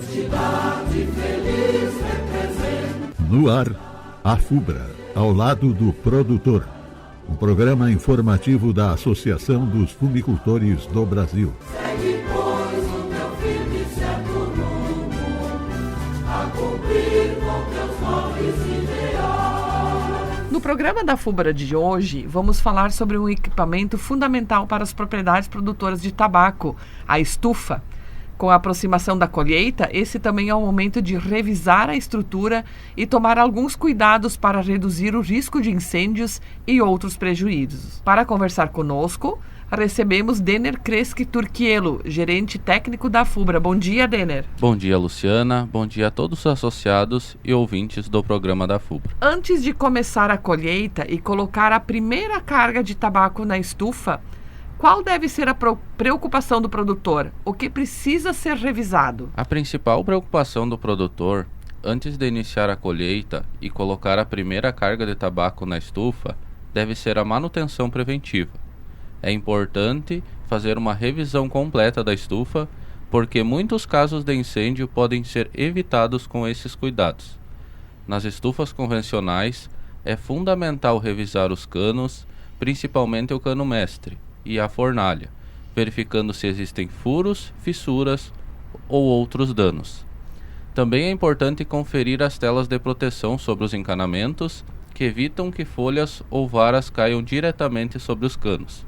Cidade feliz representa. No ar, a FUBRA, ao lado do produtor. Um programa informativo da Associação dos Fumicultores do Brasil. Segue, pois, o teu firme e certo rumo, a cumprir com teus nobres ideais. No programa da FUBRA de hoje, vamos falar sobre um equipamento fundamental para as propriedades produtoras de tabaco, a estufa. Com a aproximação da colheita, esse também é o momento de revisar a estrutura e tomar alguns cuidados para reduzir o risco de incêndios e outros prejuízos. Para conversar conosco, recebemos Denner Kreski Turquielo, gerente técnico da FUBRA. Bom dia, Denner. Bom dia, Luciana. Bom dia a todos os associados e ouvintes do programa da FUBRA. Antes de começar a colheita e colocar a primeira carga de tabaco na estufa, qual deve ser a preocupação do produtor? O que precisa ser revisado? A principal preocupação do produtor, antes de iniciar a colheita e colocar a primeira carga de tabaco na estufa, deve ser a manutenção preventiva. É importante fazer uma revisão completa da estufa, porque muitos casos de incêndio podem ser evitados com esses cuidados. Nas estufas convencionais, é fundamental revisar os canos, principalmente o cano mestre e a fornalha, verificando se existem furos, fissuras ou outros danos. Também é importante conferir as telas de proteção sobre os encanamentos, que evitam que folhas ou varas caiam diretamente sobre os canos.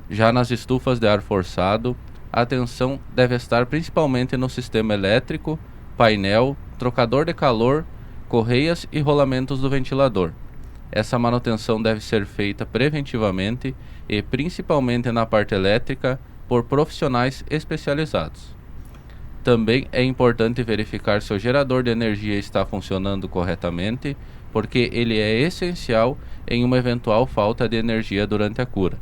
Já nas estufas de ar forçado, a atenção deve estar principalmente no sistema elétrico, painel, trocador de calor, correias e rolamentos do ventilador. Essa manutenção deve ser feita preventivamente e principalmente na parte elétrica por profissionais especializados. Também é importante verificar se o gerador de energia está funcionando corretamente, porque ele é essencial em uma eventual falta de energia durante a cura.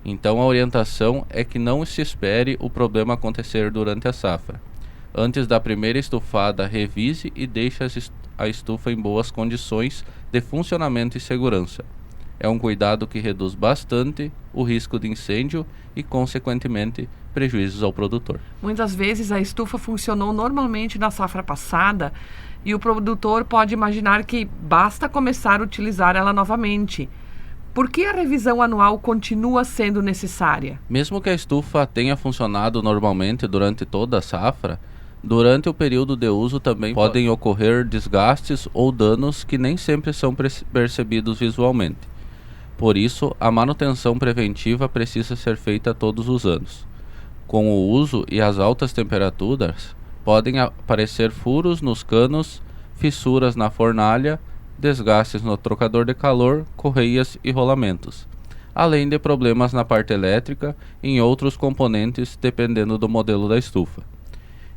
Então a orientação é que não se espere o problema acontecer durante a safra. Antes da primeira estufada, revise e deixe a estufa em boas condições de funcionamento e segurança. É um cuidado que reduz bastante o risco de incêndio e, consequentemente, prejuízos ao produtor. Muitas vezes a estufa funcionou normalmente na safra passada e o produtor pode imaginar que basta começar a utilizar ela novamente. Por que a revisão anual continua sendo necessária? Mesmo que a estufa tenha funcionado normalmente durante toda a safra, durante o período de uso também podem ocorrer desgastes ou danos que nem sempre são percebidos visualmente. Por isso, a manutenção preventiva precisa ser feita todos os anos. Com o uso e as altas temperaturas, podem aparecer furos nos canos, fissuras na fornalha, desgastes no trocador de calor, correias e rolamentos, além de problemas na parte elétrica e em outros componentes dependendo do modelo da estufa.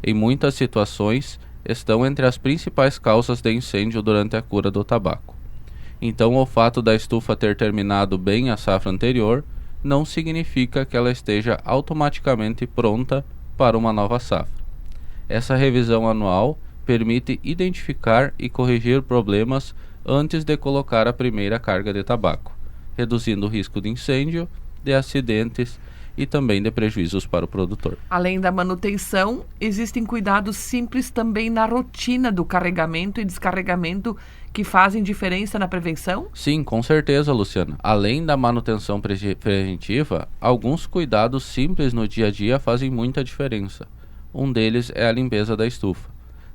Em muitas situações, estão entre as principais causas de incêndio durante a cura do tabaco. Então, o fato da estufa ter terminado bem a safra anterior não significa que ela esteja automaticamente pronta para uma nova safra. Essa revisão anual permite identificar e corrigir problemas antes de colocar a primeira carga de tabaco, reduzindo o risco de incêndio, de acidentes e também de prejuízos para o produtor. Além da manutenção, existem cuidados simples também na rotina do carregamento e descarregamento que fazem diferença na prevenção? Sim, com certeza, Luciana. Além da manutenção preventiva, alguns cuidados simples no dia a dia fazem muita diferença. Um deles é a limpeza da estufa.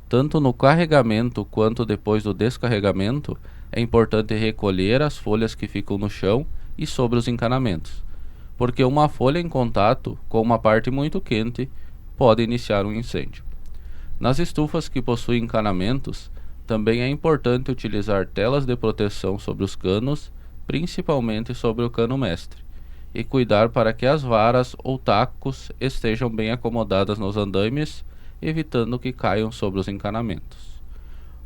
Tanto no carregamento quanto depois do descarregamento, é importante recolher as folhas que ficam no chão e sobre os encanamentos, porque uma folha em contato com uma parte muito quente pode iniciar um incêndio. Nas estufas que possuem encanamentos, também é importante utilizar telas de proteção sobre os canos, principalmente sobre o cano mestre, e cuidar para que as varas ou tacos estejam bem acomodadas nos andaimes, evitando que caiam sobre os encanamentos.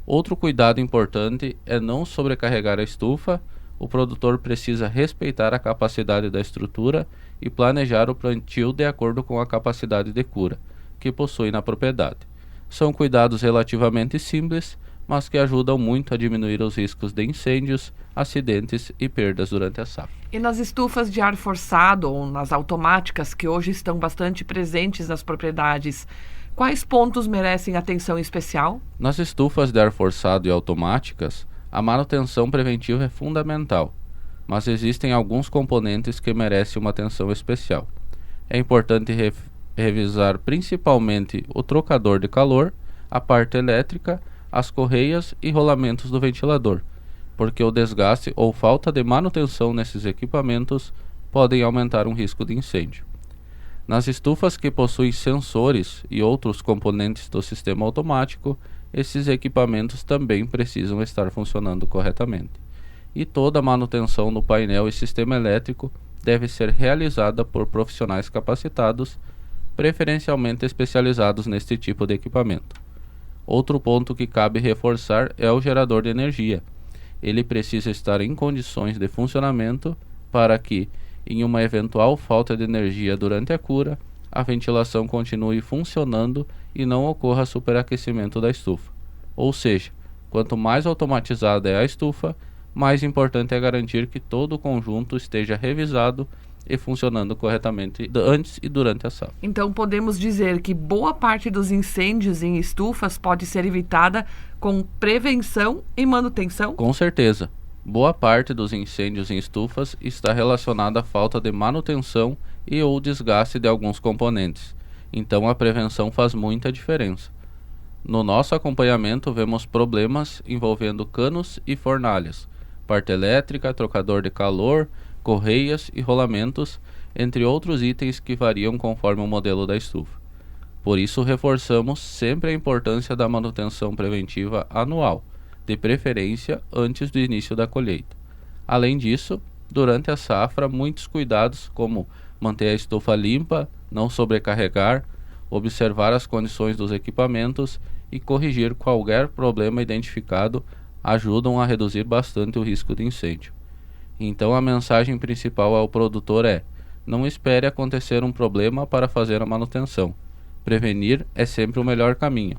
Outro cuidado importante é não sobrecarregar a estufa. O produtor precisa respeitar a capacidade da estrutura e planejar o plantio de acordo com a capacidade de cura que possui na propriedade. São cuidados relativamente simples, mas que ajudam muito a diminuir os riscos de incêndios, acidentes e perdas durante a safra. E nas estufas de ar forçado ou nas automáticas que hoje estão bastante presentes nas propriedades, Quais pontos merecem atenção especial? Nas estufas de ar forçado e automáticas, a manutenção preventiva é fundamental, mas existem alguns componentes que merecem uma atenção especial. É importante revisar principalmente o trocador de calor, a parte elétrica, as correias e rolamentos do ventilador, porque o desgaste ou falta de manutenção nesses equipamentos podem aumentar um risco de incêndio. Nas estufas que possuem sensores e outros componentes do sistema automático, esses equipamentos também precisam estar funcionando corretamente. E toda a manutenção no painel e sistema elétrico deve ser realizada por profissionais capacitados, preferencialmente especializados neste tipo de equipamento. Outro ponto que cabe reforçar é o gerador de energia. Ele precisa estar em condições de funcionamento para que, em uma eventual falta de energia durante a cura, a ventilação continue funcionando e não ocorra superaquecimento da estufa. Ou seja, quanto mais automatizada é a estufa, mais importante é garantir que todo o conjunto esteja revisado e funcionando corretamente antes e durante a safra. Então podemos dizer que boa parte dos incêndios em estufas pode ser evitada com prevenção e manutenção? Com certeza. Boa parte dos incêndios em estufas está relacionada à falta de manutenção e ou desgaste de alguns componentes. Então a prevenção faz muita diferença. No nosso acompanhamento vemos problemas envolvendo canos e fornalhas, parte elétrica, trocador de calor, correias e rolamentos, entre outros itens que variam conforme o modelo da estufa. Por isso reforçamos sempre a importância da manutenção preventiva anual, de preferência antes do início da colheita. Além disso, durante a safra, muitos cuidados como manter a estufa limpa, não sobrecarregar, observar as condições dos equipamentos e corrigir qualquer problema identificado ajudam a reduzir bastante o risco de incêndio. Então a mensagem principal ao produtor é: não espere acontecer um problema para fazer a manutenção. Prevenir é sempre o melhor caminho,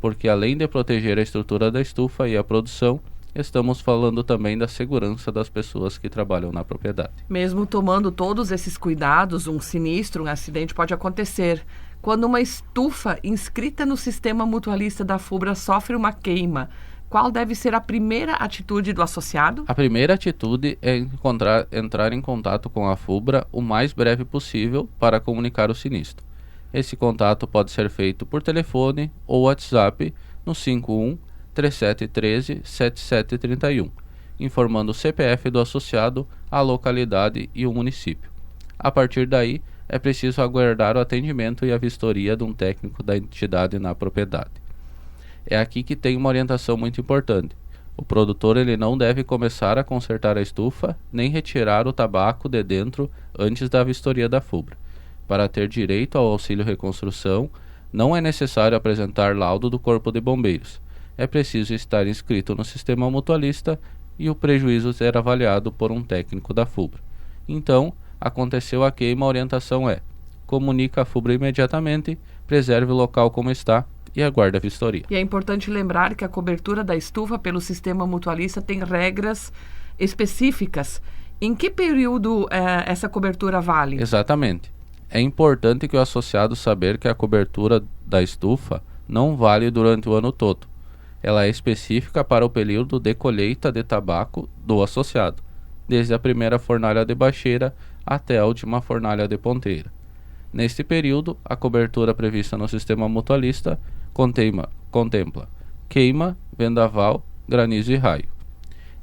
porque além de proteger a estrutura da estufa e a produção, estamos falando também da segurança das pessoas que trabalham na propriedade. Mesmo tomando todos esses cuidados, um sinistro, um acidente pode acontecer. Quando uma estufa inscrita no sistema mutualista da FUBRA sofre uma queima, qual deve ser a primeira atitude do associado? A primeira atitude é entrar em contato com a FUBRA o mais breve possível para comunicar o sinistro. Esse contato pode ser feito por telefone ou WhatsApp no 51 3713 7731, informando o CPF do associado, a localidade e o município. A partir daí, é preciso aguardar o atendimento e a vistoria de um técnico da entidade na propriedade. É aqui que tem uma orientação muito importante. O produtor ele não deve começar a consertar a estufa, nem retirar o tabaco de dentro antes da vistoria da FUBRA. Para ter direito ao auxílio reconstrução, não é necessário apresentar laudo do Corpo de Bombeiros. É preciso estar inscrito no sistema mutualista e o prejuízo ser avaliado por um técnico da FUBRA. Então, aconteceu a queima, a orientação é: comunica a FUBRA imediatamente, preserve o local como está e aguarde a vistoria. E é importante lembrar que a cobertura da estufa pelo sistema mutualista tem regras específicas. Em que período essa cobertura vale? Exatamente. É importante que o associado saber que a cobertura da estufa não vale durante o ano todo. Ela é específica para o período de colheita de tabaco do associado, desde a primeira fornalha de baixeira até a última fornalha de ponteira. Neste período, a cobertura prevista no sistema mutualista contempla queima, vendaval, granizo e raio.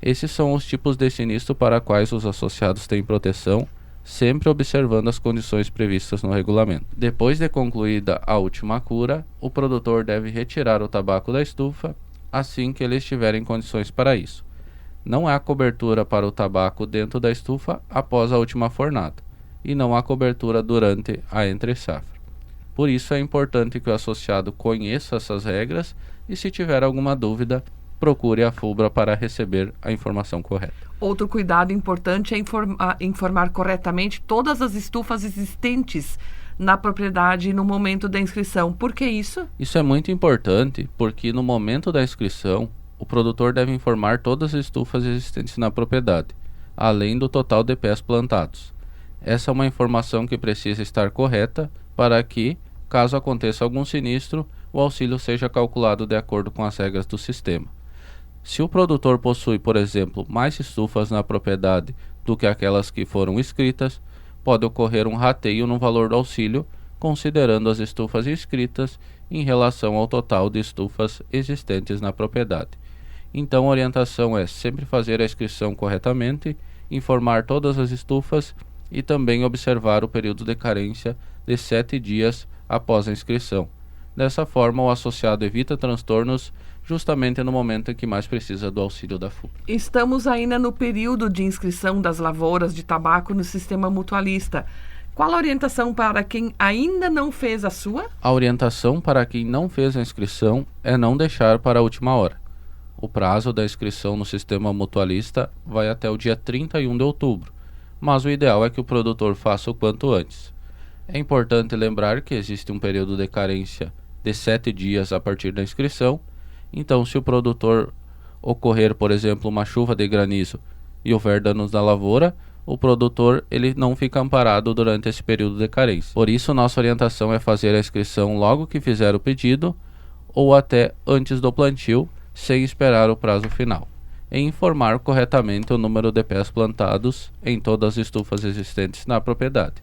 Esses são os tipos de sinistro para quais os associados têm proteção, sempre observando as condições previstas no regulamento. Depois de concluída a última cura, o produtor deve retirar o tabaco da estufa assim que ele estiver em condições para isso. Não há cobertura para o tabaco dentro da estufa após a última fornada, e não há cobertura durante a entre-safra. Por isso é importante que o associado conheça essas regras e, se tiver alguma dúvida, procure a FUBRA para receber a informação correta. Outro cuidado importante é informar corretamente todas as estufas existentes na propriedade no momento da inscrição. Por que isso? Isso é muito importante porque no momento da inscrição, o produtor deve informar todas as estufas existentes na propriedade, além do total de pés plantados. Essa é uma informação que precisa estar correta para que, Caso aconteça algum sinistro, o auxílio seja calculado de acordo com as regras do sistema. Se o produtor possui, por exemplo, mais estufas na propriedade do que aquelas que foram inscritas, pode ocorrer um rateio no valor do auxílio, considerando as estufas inscritas em relação ao total de estufas existentes na propriedade. Então a orientação é sempre fazer a inscrição corretamente, informar todas as estufas e também observar o período de carência de 7 dias após a inscrição. Dessa forma, o associado evita transtornos justamente no momento em que mais precisa do auxílio da FUBRA. Estamos ainda no período de inscrição das lavouras de tabaco no sistema mutualista. Qual a orientação para quem ainda não fez a sua? A orientação para quem não fez a inscrição é não deixar para a última hora. O prazo da inscrição no sistema mutualista vai até o dia 31 de outubro, mas o ideal é que o produtor faça o quanto antes. É importante lembrar que existe um período de carência de 7 dias a partir da inscrição, então se o produtor ocorrer, por exemplo, uma chuva de granizo e houver danos na lavoura, o produtor ele não fica amparado durante esse período de carência. Por isso, nossa orientação é fazer a inscrição logo que fizer o pedido ou até antes do plantio, sem esperar o prazo final, e informar corretamente o número de pés plantados em todas as estufas existentes na propriedade.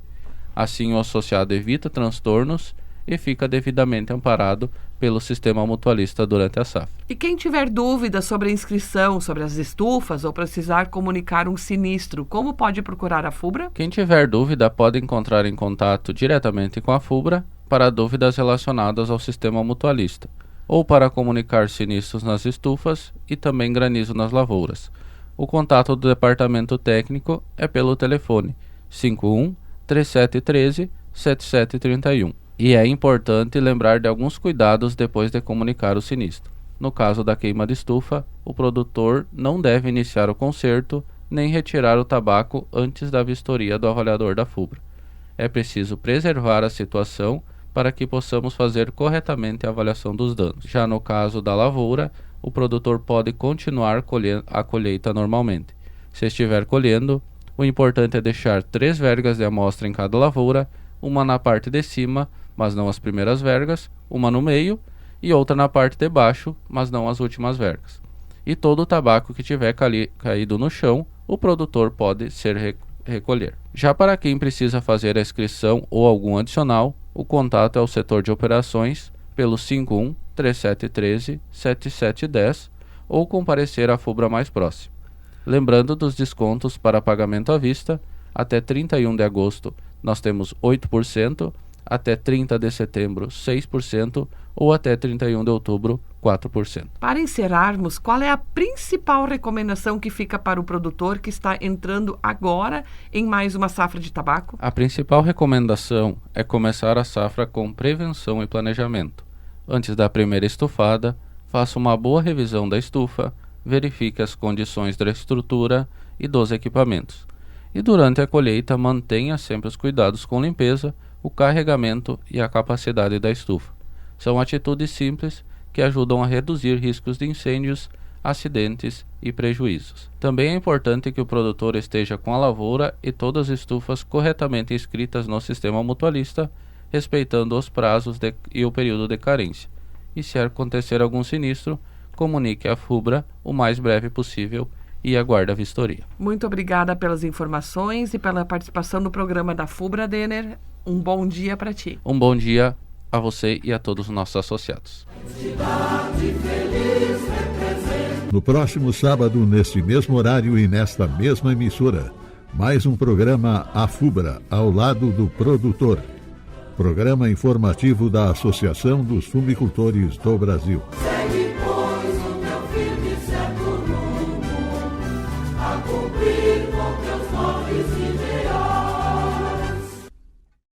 Assim, o associado evita transtornos e fica devidamente amparado pelo sistema mutualista durante a safra. E quem tiver dúvidas sobre a inscrição, sobre as estufas ou precisar comunicar um sinistro, como pode procurar a FUBRA? Quem tiver dúvida pode entrar em contato diretamente com a FUBRA para dúvidas relacionadas ao sistema mutualista ou para comunicar sinistros nas estufas e também granizo nas lavouras. O contato do departamento técnico é pelo telefone 51 3713 7731. E é importante lembrar de alguns cuidados depois de comunicar o sinistro. No caso da queima de estufa, o produtor não deve iniciar o conserto nem retirar o tabaco antes da vistoria do avaliador da FUBRA. É preciso preservar a situação para que possamos fazer corretamente a avaliação dos danos. Já no caso da lavoura, o produtor pode continuar a colheita normalmente. Se estiver colhendo, o importante é deixar 3 vergas de amostra em cada lavoura, uma na parte de cima, mas não as primeiras vergas, uma no meio e outra na parte de baixo, mas não as últimas vergas. E todo o tabaco que tiver caído no chão, o produtor pode recolher. Já para quem precisa fazer a inscrição ou algum adicional, o contato é o setor de operações pelo 51 3713 7710 ou comparecer à FUBRA mais próxima. Lembrando dos descontos para pagamento à vista, até 31 de agosto nós temos 8%, até 30 de setembro 6% ou até 31 de outubro 4%. Para encerrarmos, qual é a principal recomendação que fica para o produtor que está entrando agora em mais uma safra de tabaco? A principal recomendação é começar a safra com prevenção e planejamento. Antes da primeira estufada, faça uma boa revisão da estufa, verifique as condições da estrutura e dos equipamentos. E durante a colheita, mantenha sempre os cuidados com limpeza, o carregamento e a capacidade da estufa. São atitudes simples que ajudam a reduzir riscos de incêndios, acidentes e prejuízos. Também é importante que o produtor esteja com a lavoura e todas as estufas corretamente inscritas no sistema mutualista, respeitando os prazos e o período de carência. E se acontecer algum sinistro, comunique à FUBRA o mais breve possível e aguarde a vistoria. Muito obrigada pelas informações e pela participação no programa da FUBRA, Denner. Um bom dia para ti. Um bom dia a você e a todos os nossos associados. No próximo sábado, neste mesmo horário e nesta mesma emissora, mais um programa A FUBRA, ao lado do produtor. Programa informativo da Associação dos Fumicultores do Brasil.